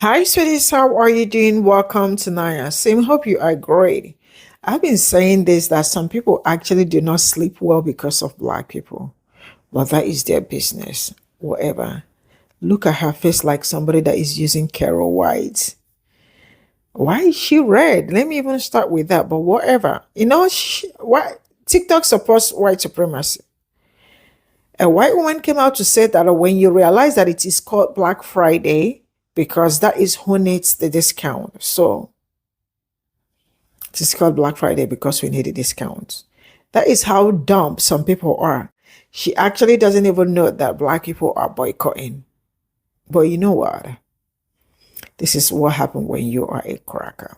Hi, sweeties. How are you doing? Welcome to Naya. Sim, hope you are great. I've been saying this that some people actually do not sleep well because of black people, but that is their business. Whatever. Look at her face like somebody that is using Carol White. Why is she red? Let me even start with that. But whatever. Why TikTok supports white supremacy. A white woman came out to say that when you realize that it is called Black Friday, because that is who needs the discount. So it is called Black Friday because we need a discount. That is how dumb some people are. She actually doesn't even know that black people are boycotting. But you know what? This is what happens when you are a cracker.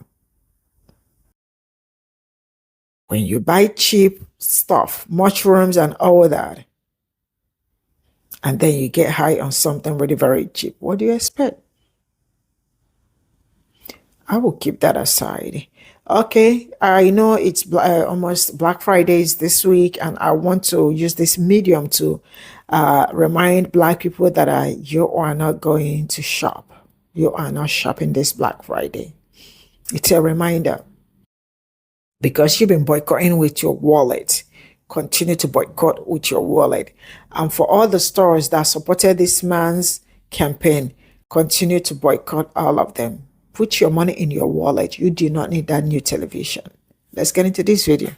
When you buy cheap stuff, mushrooms and all that, and then you get high on something really very cheap, what do you expect? I will keep that aside. Okay, I know it's almost Black Fridays this week, and I want to use this medium to remind Black people that you are not going to shop. You are not shopping this Black Friday. It's a reminder because you've been boycotting with your wallet. Continue to boycott with your wallet. And for all the stores that supported this man's campaign, continue to boycott all of them. Put your money in your wallet. You do not need that new television. Let's get into this video.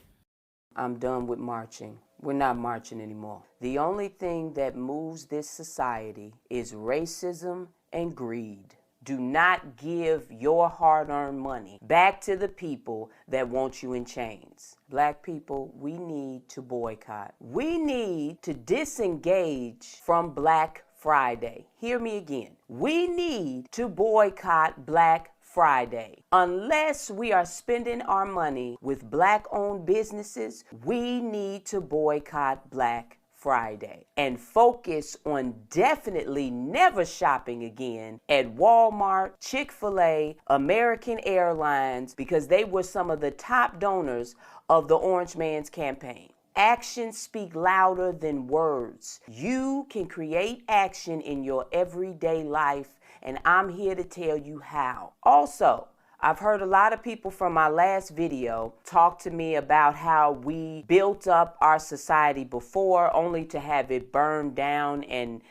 I'm done with marching. We're not marching anymore. The only thing that moves this society is racism and greed. Do not give your hard-earned money back to the people that want you in chains. Black people, we need to boycott. We need to disengage from Black Friday. Hear me again. We need to boycott Black Friday. Unless we are spending our money with Black-owned businesses, we need to boycott Black Friday and focus on definitely never shopping again at Walmart, Chick-fil-A, American Airlines, because they were some of the top donors of the Orange Man's campaign. Actions speak louder than words. You can create action in your everyday life, and I'm here to tell you how. Also, I've heard a lot of people from my last video talk to me about how we built up our society before only to have it burned down and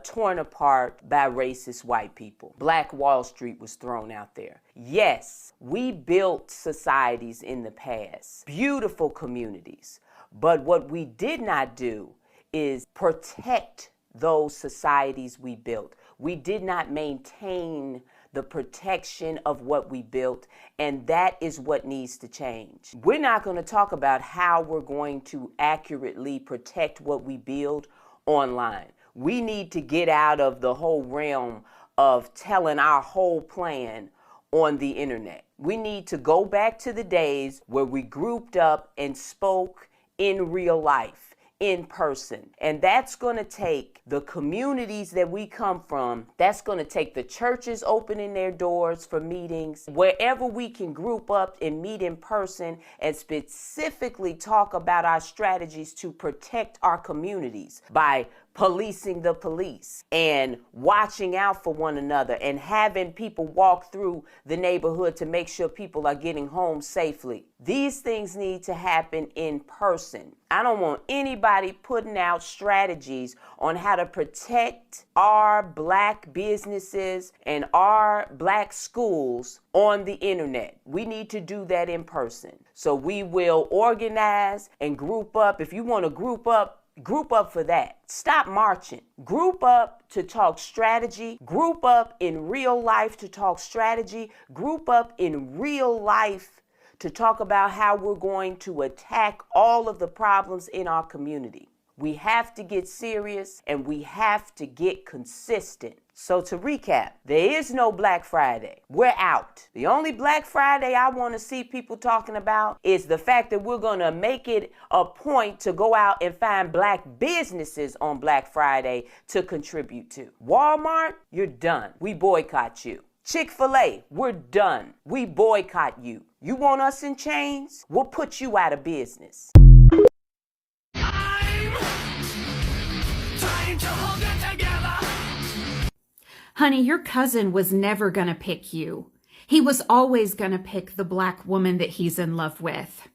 torn apart by racist white people. Black Wall Street was thrown out there. Yes, we built societies in the past, beautiful communities. But what we did not do is protect those societies we built. We did not maintain the protection of what we built, and that is what needs to change. We're not going to talk about how we're going to accurately protect what we build online. We need to get out of the whole realm of telling our whole plan on the internet. We need to go back to the days where we grouped up and spoke in real life, in person. And that's going to take the communities that we come from. That's going to take the churches opening their doors for meetings. Wherever we can group up and meet in person and specifically talk about our strategies to protect our communities by policing the police and watching out for one another and having people walk through the neighborhood to make sure people are getting home safely. These things need to happen in person. I don't want anybody putting out strategies on how to protect our Black businesses and our Black schools on the internet. We need to do that in person. So we will organize and group up. If you want to group up for that. Stop marching. Group up to talk strategy. Group up in real life to talk strategy. Group up in real life to talk about how we're going to attack all of the problems in our community. We have to get serious and we have to get consistent. So to recap, there is no Black Friday. We're out. The only Black Friday I want to see people talking about is the fact that we're going to make it a point to go out and find Black businesses on Black Friday to contribute to. Walmart, you're done. We boycott you. Chick-fil-A, we're done. We boycott you. You want us in chains? We'll put you out of business. Honey, your cousin was never gonna pick you. He was always gonna pick the black woman that he's in love with.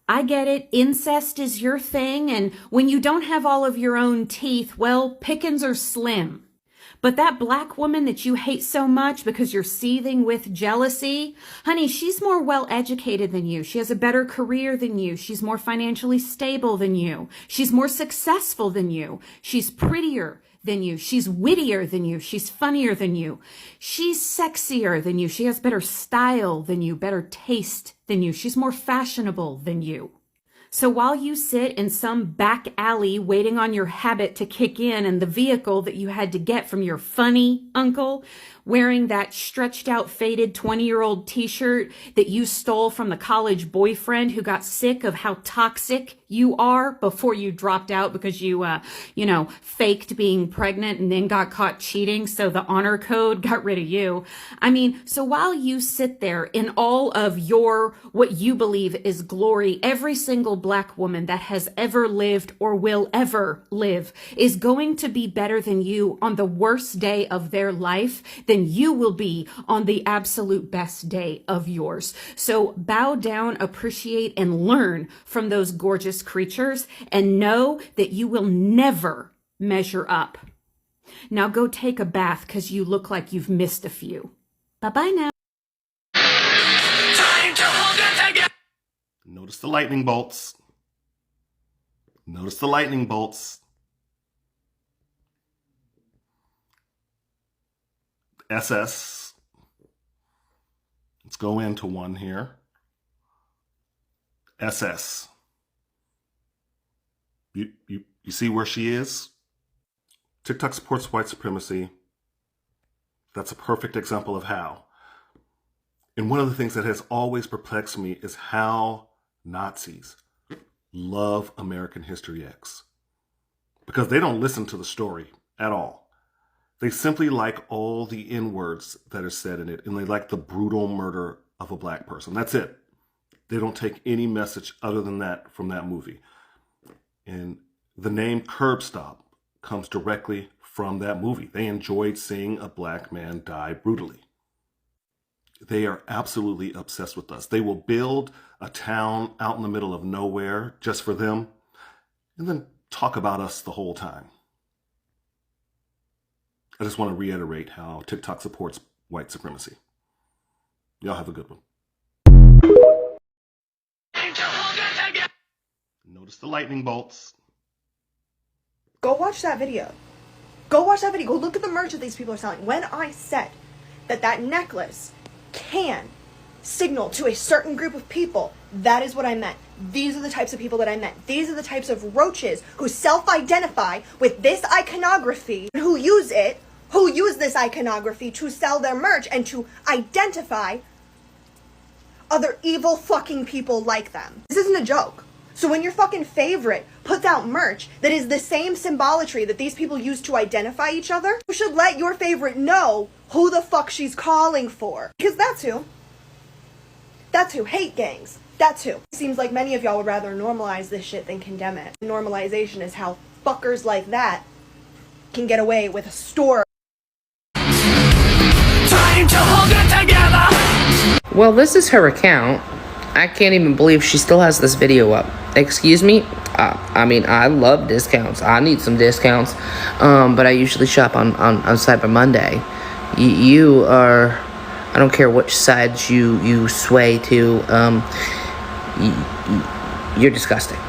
I get it. Incest is your thing. And when you don't have all of your own teeth, well, pickings are slim. But that black woman that you hate so much because you're seething with jealousy, honey, she's more well-educated than you. She has a better career than you. She's more financially stable than you. She's more successful than you. She's prettier than you. She's wittier than you. She's funnier than you. She's sexier than you. She has better style than you, better taste than you. She's more fashionable than you. So while you sit in some back alley waiting on your habit to kick in the vehicle that you had to get from your funny uncle, wearing that stretched out faded 20-year-old t-shirt that you stole from the college boyfriend who got sick of how toxic you are before you dropped out because you, faked being pregnant and then got caught cheating. So the honor code got rid of you. I mean, so while you sit there in all of your, what you believe is glory, every single black woman that has ever lived or will ever live is going to be better than you on the worst day of their life than you will be on the absolute best day of yours. So bow down, appreciate, and learn from those gorgeous creatures and know that you will never measure up. Now go take a bath because you look like you've missed a few. Bye-bye now. Notice the lightning bolts. Notice the lightning bolts. SS. Let's go into one here. SS. You see where she is? TikTok supports white supremacy. That's a perfect example of how. And one of the things that has always perplexed me is how Nazis love American History X. Because they don't listen to the story at all. They simply like all the N-words that are said in it, and they like the brutal murder of a black person. That's it. They don't take any message other than that from that movie. And the name Curb Stop comes directly from that movie. They enjoyed seeing a black man die brutally. They are absolutely obsessed with us. They will build a town out in the middle of nowhere just for them, and then talk about us the whole time. I just want to reiterate how TikTok supports white supremacy. Y'all have a good one. Notice the lightning bolts. Go watch that video. Go watch that video. Go look at the merch that these people are selling. When I said that that necklace can signal to a certain group of people, that is what I meant. These are the types of people that I meant. These are the types of roaches who self-identify with this iconography, who use this iconography to sell their merch and to identify other evil fucking people like them. This isn't a joke. So when your fucking favorite puts out merch that is the same symbolatry that these people use to identify each other, you should let your favorite know who the fuck she's calling for. Because that's who. That's who. Hate gangs. That's who. It seems like many of y'all would rather normalize this shit than condemn it. Normalization is how fuckers like that can get away with a store. Time to hold it together. Well, this is her account. I can't even believe she still has this video up. Excuse me? I mean, I love discounts. I need some discounts. But I usually shop on Cyber Monday. You are... I don't care which sides you sway to. You're disgusting.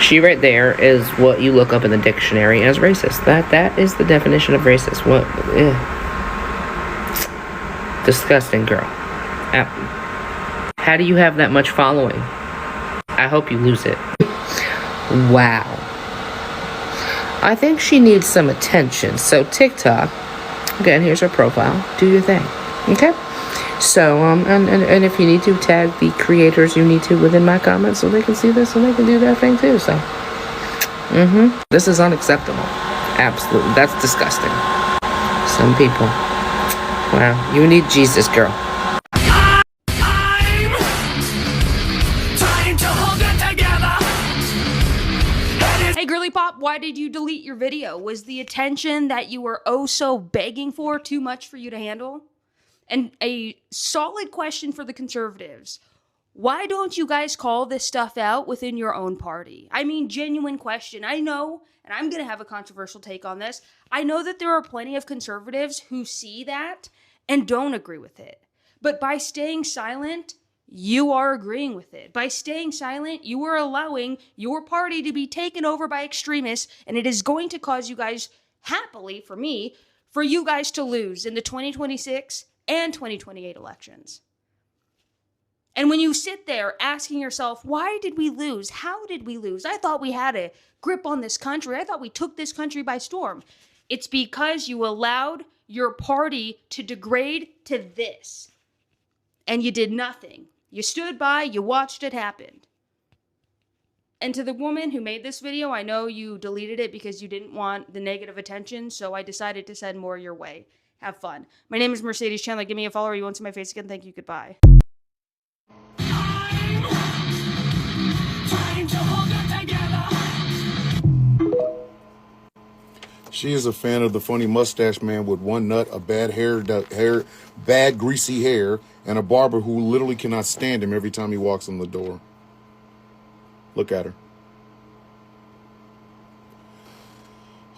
She right there is what you look up in the dictionary as racist. That is the definition of racist. What? Disgusting girl. How do you have that much following? I hope you lose it. Wow. I think she needs some attention. So TikTok, again, here's her profile. Do your thing. Okay? So, and if you need to, tag the creators you need to within my comments so they can see this and they can do their thing too. So, this is unacceptable. Absolutely. That's disgusting. Some people. Wow. You need Jesus, girl. Time to hold it together. Hey, girly, Pe0ple, why did you delete your video? Was the attention that you were oh so begging for too much for you to handle? And a solid question for the conservatives. Why don't you guys call this stuff out within your own party? I mean, genuine question. I know, and I'm going to have a controversial take on this. I know that there are plenty of conservatives who see that and don't agree with it. But by staying silent, you are agreeing with it. By staying silent, you are allowing your party to be taken over by extremists, and it is going to cause you guys, happily for me, for you guys to lose in the 2026 and 2028 elections. And when you sit there asking yourself, why did we lose? How did we lose? I thought we had a grip on this country. I thought we took this country by storm. It's because you allowed your party to degrade to this. And you did nothing. You stood by, you watched it happen. And to the woman who made this video, I know you deleted it because you didn't want the negative attention, so I decided to send more your way. Have fun. My name is Mercedes Chandler. Give me a follow or you won't see my face again. Thank you. Goodbye. She is a fan of the funny mustache man with one nut, a bad bad greasy hair, and a barber who literally cannot stand him every time he walks in the door. Look at her.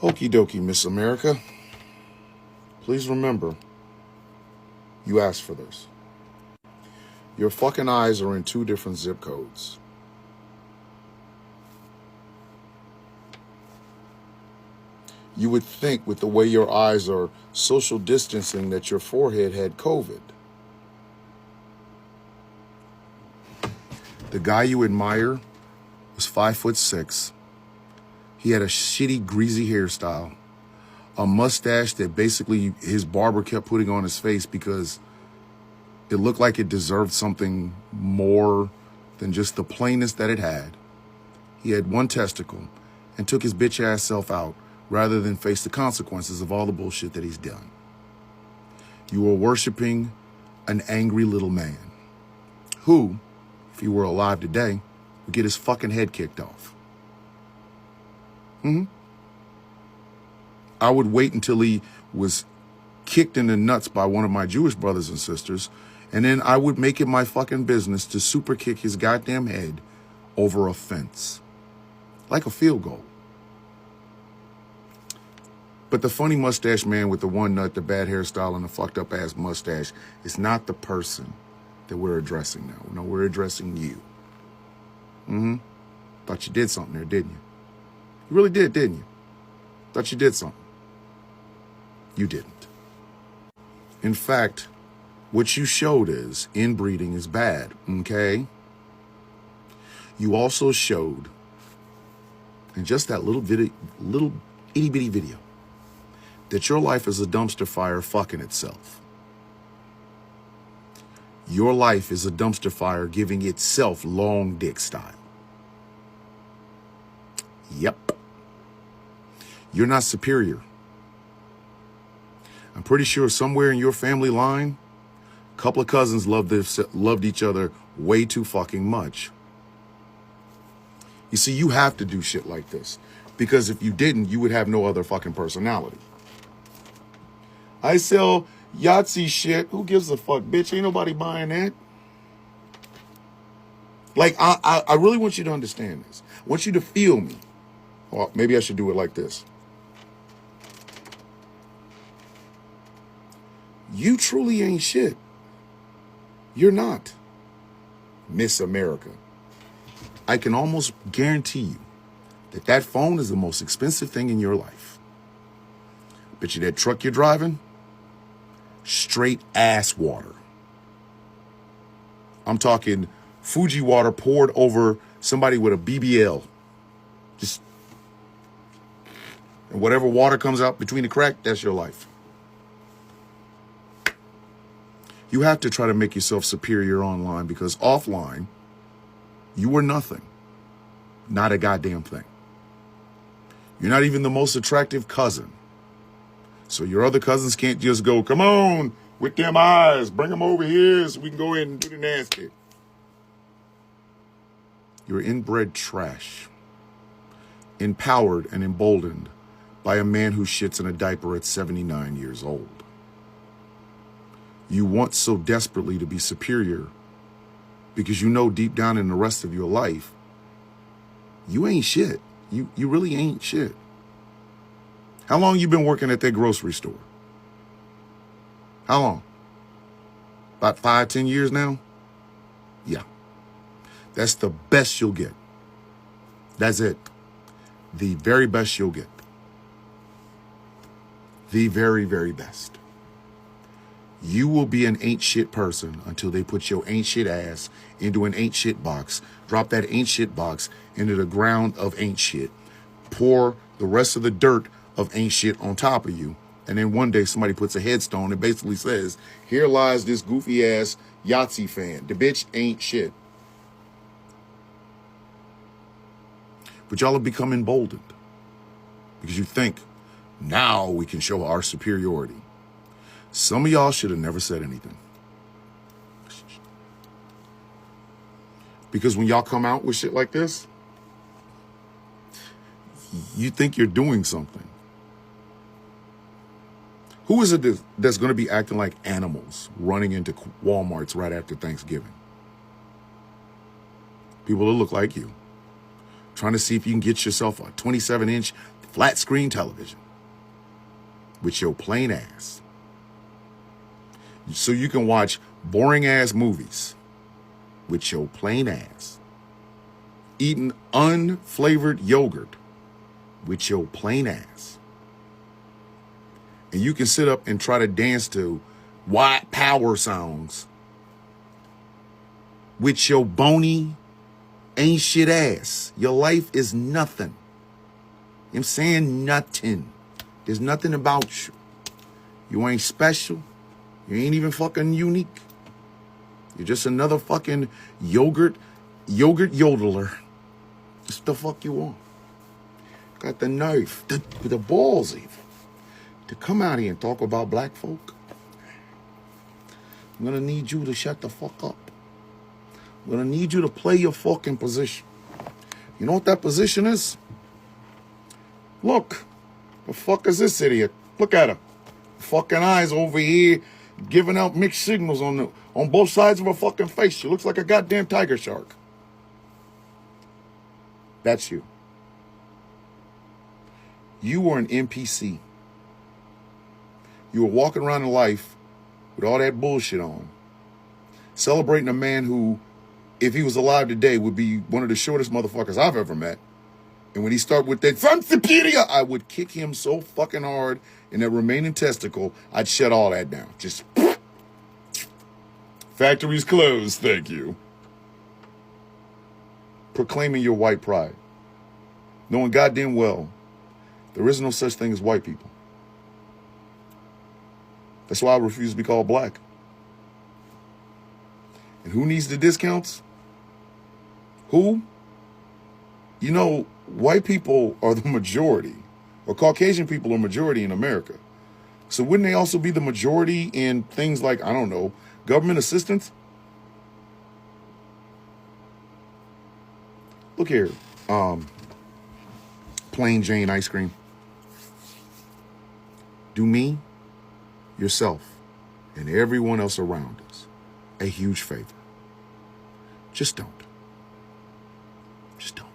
Okie dokie, Miss America. Please remember, you asked for this. Your fucking eyes are in 2 different zip codes. You would think with the way your eyes are social distancing that your forehead had COVID. The guy you admire was 5'6". He had a shitty, greasy hairstyle, a mustache that basically his barber kept putting on his face because it looked like it deserved something more than just the plainness that it had. He had 1 testicle and took his bitch ass self out rather than face the consequences of all the bullshit that he's done. You are worshiping an angry little man who, if he were alive today, would get his fucking head kicked off. I would wait until he was kicked in the nuts by one of my Jewish brothers and sisters, and then I would make it my fucking business to super kick his goddamn head over a fence. Like a field goal. But the funny mustache man with the 1 nut, the bad hairstyle, and the fucked up ass mustache is not the person that we're addressing now. No, we're addressing you. Thought you did something there, didn't you? You really did, didn't you? Thought you did something. You didn't. In fact, what you showed is inbreeding is bad, okay? You also showed, in just that little itty bitty video, that your life is a dumpster fire fucking itself. Your life is a dumpster fire giving itself long dick style. Yep. You're not superior. I'm pretty sure somewhere in your family line, a couple of cousins loved each other way too fucking much. You see, you have to do shit like this, because if you didn't, you would have no other fucking personality. I sell Yahtzee shit. Who gives a fuck, bitch? Ain't nobody buying that. Like, I really want you to understand this. I want you to feel me. Or maybe I should do it like this. You truly ain't shit. You're not Miss America. I can almost guarantee you that that phone is the most expensive thing in your life. Bet you that truck you're driving, straight ass water. I'm talking Fuji water poured over somebody with a BBL. Just, and whatever water comes out between the crack, that's your life. You have to try to make yourself superior online, because offline, you were nothing. Not a goddamn thing. You're not even the most attractive cousin. So your other cousins can't just go, come on, with them eyes, bring them over here so we can go in and do the nasty. You're inbred trash. empowered and emboldened by a man who shits in a diaper at 79 years old. You want so desperately to be superior because you know deep down in the rest of your life, you ain't shit. You really ain't shit. How long you been working at that grocery store? How long? About 5, 10 years now? Yeah. That's the best you'll get. That's it. The very best you'll get. The very, very best. You will be an ain't shit person until they put your ain't shit ass into an ain't shit box, drop that ain't shit box into the ground of ain't shit, pour the rest of the dirt of ain't shit on top of you, and then one day somebody puts a headstone that basically says, here lies this goofy ass Yahtzee fan. The bitch ain't shit. But y'all have become emboldened because you think, now we can show our superiority. Some of y'all should have never said anything. Because when y'all come out with shit like this, you think you're doing something. Who is it that's going to be acting like animals running into Walmarts right after Thanksgiving? People that look like you. Trying to see if you can get yourself a 27-inch flat screen television with your plain ass. So you can watch boring ass movies with your plain ass. Eating unflavored yogurt with your plain ass. And you can sit up and try to dance to white power songs with your bony ain't shit ass. Your life is nothing. I'm saying nothing. There's nothing about you. You ain't special. You ain't even fucking unique. You're just another fucking yogurt yodeler. Just the fuck you are. Got the nerve, the balls even, to come out here and talk about black folk. I'm gonna need you to shut the fuck up. I'm gonna need you to play your fucking position. You know what that position is? Look, the fuck is this idiot? Look at her. Fucking eyes over here giving out mixed signals on both sides of her fucking face. She looks like a goddamn tiger shark. That's you. You were an NPC. You were walking around in life with all that bullshit on, celebrating a man who, if he was alive today, would be one of the shortest motherfuckers I've ever met. And when he started with that, from superior, I would kick him so fucking hard in that remaining testicle, I'd shut all that down. Just, factories closed, thank you. Proclaiming your white pride. Knowing goddamn well, there is no such thing as white people. That's why I refuse to be called black. And who needs the discounts? Who? You know, white people are the majority, or Caucasian people are majority in America. So wouldn't they also be the majority in things like, I don't know, government assistance? Look here, plain Jane ice cream. Do me, yourself, and everyone else around us a huge favor. Just don't. Just don't.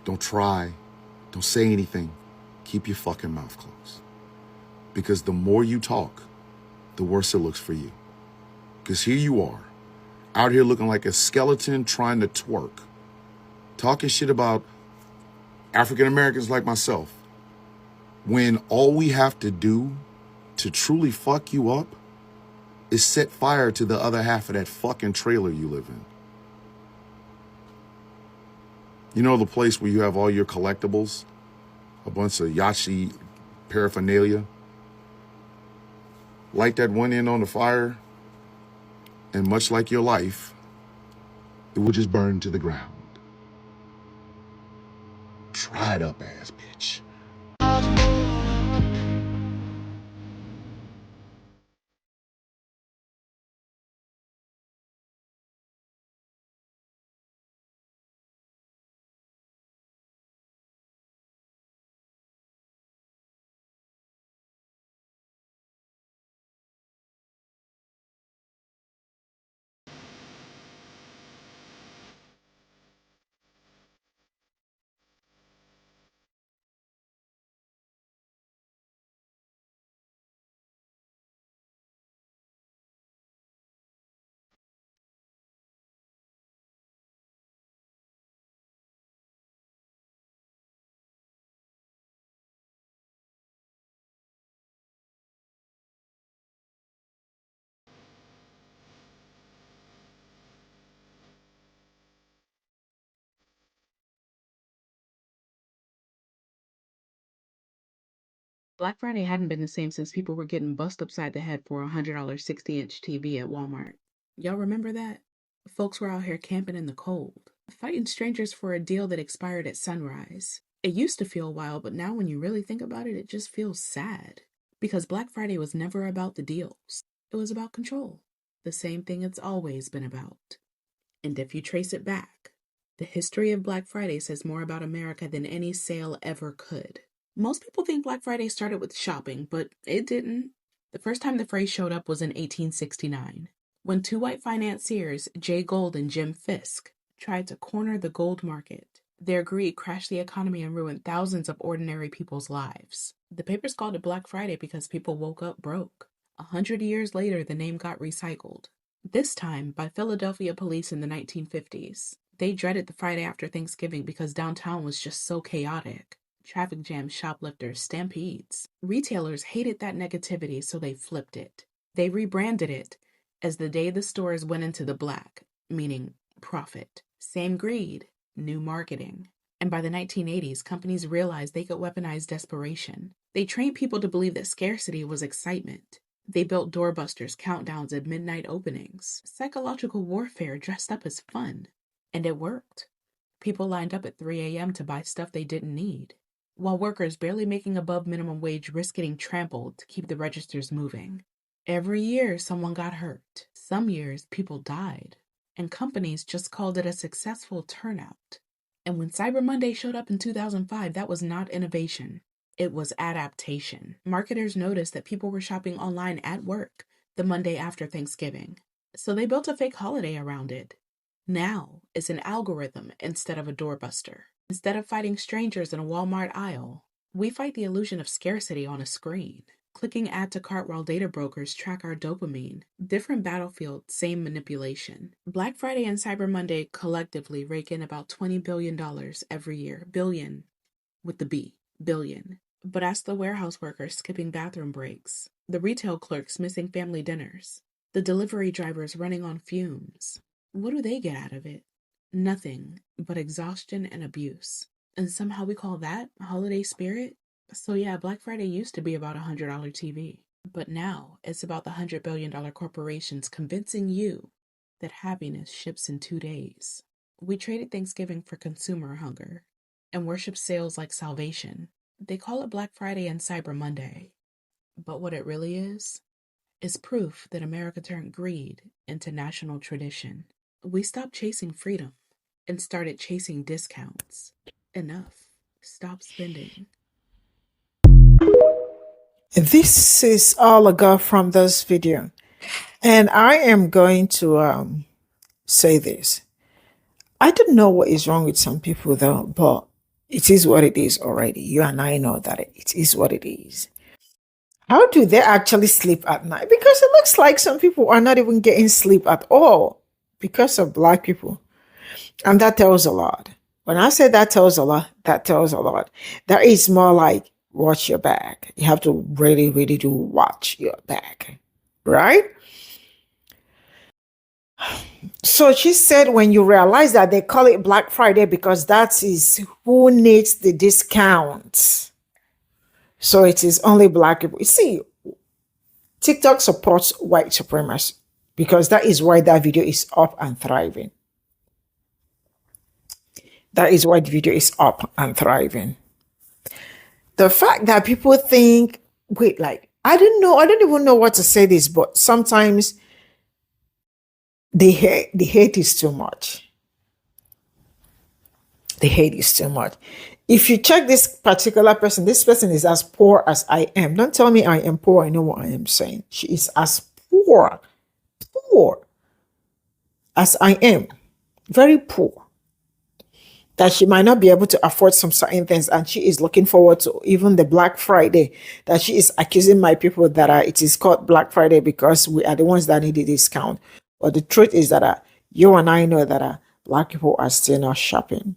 Don't try. Don't say anything. Keep your fucking mouth closed. Because the more you talk, the worse it looks for you. Because here you are, out here looking like a skeleton trying to twerk, talking shit about African Americans like myself, when all we have to do to truly fuck you up is set fire to the other half of that fucking trailer you live in. You know the place where you have all your collectibles? A bunch of Yahtzee paraphernalia? Light that one end on the fire, and much like your life, it will just burn to the ground. Dried up ass bitch. Black Friday hadn't been the same since people were getting bust upside the head for a $100 60-inch TV at Walmart. Y'all remember that? Folks were out here camping in the cold, fighting strangers for a deal that expired at sunrise. It used to feel wild, but now when you really think about it, it just feels sad. Because Black Friday was never about the deals. It was about control. The same thing it's always been about. And if you trace it back, the history of Black Friday says more about America than any sale ever could. Most people think Black Friday started with shopping, but it didn't. The first time the phrase showed up was in 1869, when two white financiers, Jay Gould and Jim Fisk, tried to corner the gold market. Their greed crashed the economy and ruined thousands of ordinary people's lives. The papers called it Black Friday because people woke up broke. 100 years later, the name got recycled. This time by Philadelphia police in the 1950s. They dreaded the Friday after Thanksgiving because downtown was just so chaotic. Traffic jams, shoplifters, stampedes. Retailers hated that negativity, so they flipped it. They rebranded it as the day the stores went into the black, meaning profit. Same greed, new marketing. And by the 1980s, companies realized they could weaponize desperation. They trained people to believe that scarcity was excitement. They built doorbusters, countdowns, and midnight openings. Psychological warfare dressed up as fun. And it worked. People lined up at 3 a.m. to buy stuff they didn't need, while workers barely making above minimum wage risked getting trampled to keep the registers moving. Every year, someone got hurt. Some years, people died. And companies just called it a successful turnout. And when Cyber Monday showed up in 2005, that was not innovation. It was adaptation. Marketers noticed that people were shopping online at work the Monday after Thanksgiving. So they built a fake holiday around it. Now, it's an algorithm instead of a doorbuster. Instead of fighting strangers in a Walmart aisle, we fight the illusion of scarcity on a screen. Clicking add to cart while data brokers track our dopamine. Different battlefield, same manipulation. Black Friday and Cyber Monday collectively rake in about $20 billion every year. Billion, with the B, billion. But ask the warehouse workers skipping bathroom breaks, the retail clerks missing family dinners, the delivery drivers running on fumes. What do they get out of it? Nothing but exhaustion and abuse. And somehow we call that holiday spirit? So yeah, Black Friday used to be about a $100 TV. But now it's about the $100 billion corporations convincing you that happiness ships in 2 days. We traded Thanksgiving for consumer hunger and worship sales like salvation. They call it Black Friday and Cyber Monday. But what it really is proof that America turned greed into national tradition. We stopped chasing freedom and started chasing discounts. Enough. Stop spending. This is all I got from this video. And I am going to say this. I don't know what is wrong with some people though, but it is what it is already. You and I know that it is what it is. How do they actually sleep at night? Because it looks like some people are not even getting sleep at all because of Black people. And that tells a lot. When I say that tells a lot, that tells a lot. That is more like watch your back. You have to really, really do watch your back. Right? So she said when you realize that they call it Black Friday because that is who needs the discounts. So it is only Black people. You see, TikTok supports white supremacy because that is why that video is up and thriving. That is why the video is up and thriving. The fact that people think, wait, like, I don't even know what to say this, but sometimes the hate is too much. The hate is too much. If you check this particular person, this person is as poor as I am. Don't tell me I am poor. I know what I am saying. She is as poor as I am. Very poor. That she might not be able to afford some certain things, and she is looking forward to even the Black Friday, that she is accusing my people that it is called Black Friday because we are the ones that need a discount. But the truth is that you and I know that Black people are still not shopping.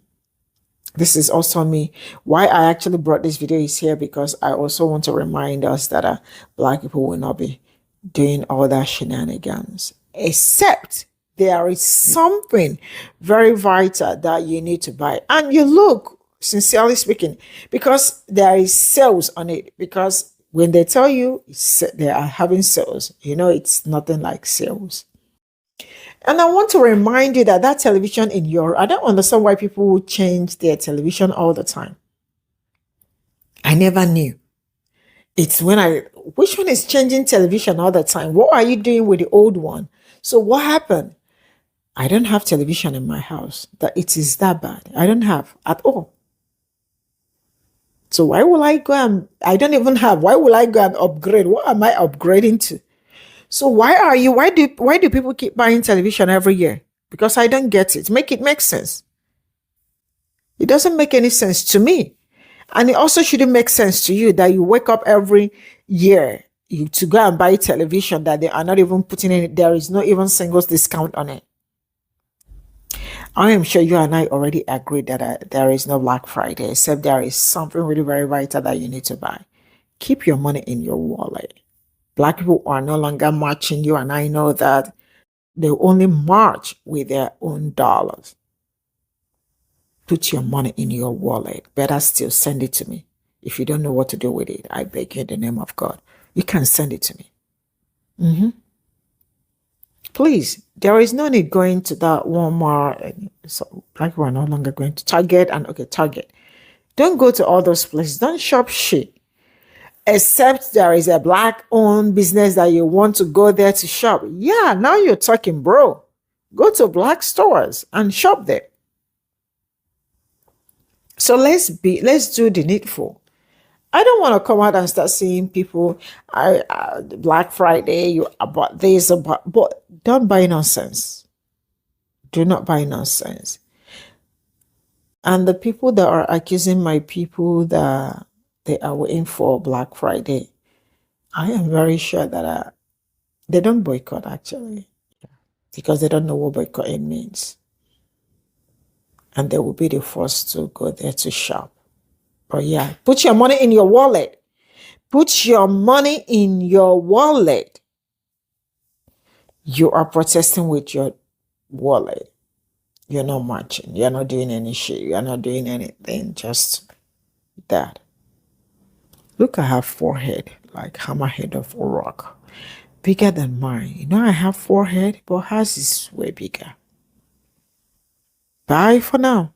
This is also me. Why I actually brought this video is here because I also want to remind us that Black people will not be doing all that shenanigans, except there is something very vital that you need to buy. And you look, sincerely speaking, because there is sales on it, because When they tell you they are having sales, you know it's nothing like sales. And I want to remind you that television in your, I don't understand why people change their television all the time. I never knew. It's which one is changing television all the time? What are you doing with the old one? So what happened? I don't have television in my house. That it is that bad. I don't have at all. So why will I go and, I don't even have, why will I go and upgrade? What am I upgrading to? So why do people keep buying television every year? Because I don't get it. Make it make sense. It doesn't make any sense to me. And it also shouldn't make sense to you that you wake up every year to go and buy television that they are not even putting in it. There is no even singles discount on it. I am sure you and I already agreed that there is no Black Friday, except there is something really very vital that you need to buy. Keep your money in your wallet. Black people are no longer marching. You and I know that. They only march with their own dollars. Put your money in your wallet. Better still, send it to me. If you don't know what to do with it, I beg you in the name of God, you can send it to me. Please, there is no need going to that Walmart. So Black people are no longer going to Target Target. Don't go to all those places. Don't shop shit. Except there is a Black-owned business that you want to go there to shop. Yeah, now you're talking, bro. Go to Black stores and shop there. So let's do the needful. I don't want to come out and start seeing people, Black Friday, you about this, but don't buy nonsense. Do not buy nonsense. And the people that are accusing my people that they are waiting for Black Friday, I am very sure that they don't boycott actually, because they don't know what boycotting means. And they will be the first to go there to shop. But yeah, put your money in your wallet. Put your money in your wallet. You are protesting with your wallet. You're not marching. You're not doing any shit. You're not doing anything. Just that. Look at her forehead, like hammerhead of a rock. Bigger than mine. You know I have forehead, but hers is way bigger. Bye for now.